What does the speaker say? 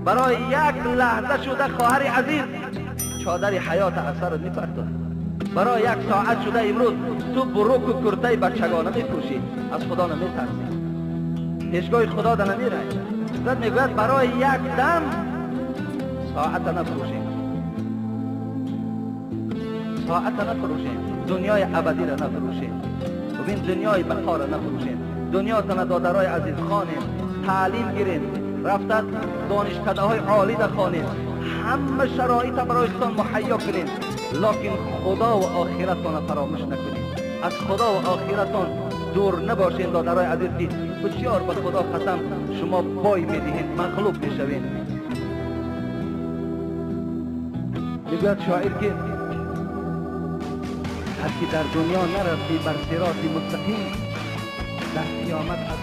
برای یک لحظه شده خواهر عزیز چادر حیات اثر رو میپرتونه. برای یک ساعت شده امروز تو بروک و کرته بچگانه میپوشی، از خدا نمیترسی، پیشگاه خدا در نمیره. زد میگوید برای یک دم ساعت نفروشیم، ساعت نفروشیم، دنیای ابدی را نفروشیم، ببین دنیای بقا را نفروشیم. دنیا تنه دادرای عزیز خانیم، تعلیم گیریم، رفتن دانشکده های عالی در خانیم، همه شرایط برایتان مهیا کنیم، لکن خدا و آخرتان فراموش نکنیم. از خدا و آخرتان دور نباشین دادرای عزیز که بسیار به خدا قسم شما بای میدهین، مغلوب میشوین. میگوید شاعر که هر کی در دنیا نرفتی بر صراط مستقیم، در قیامت از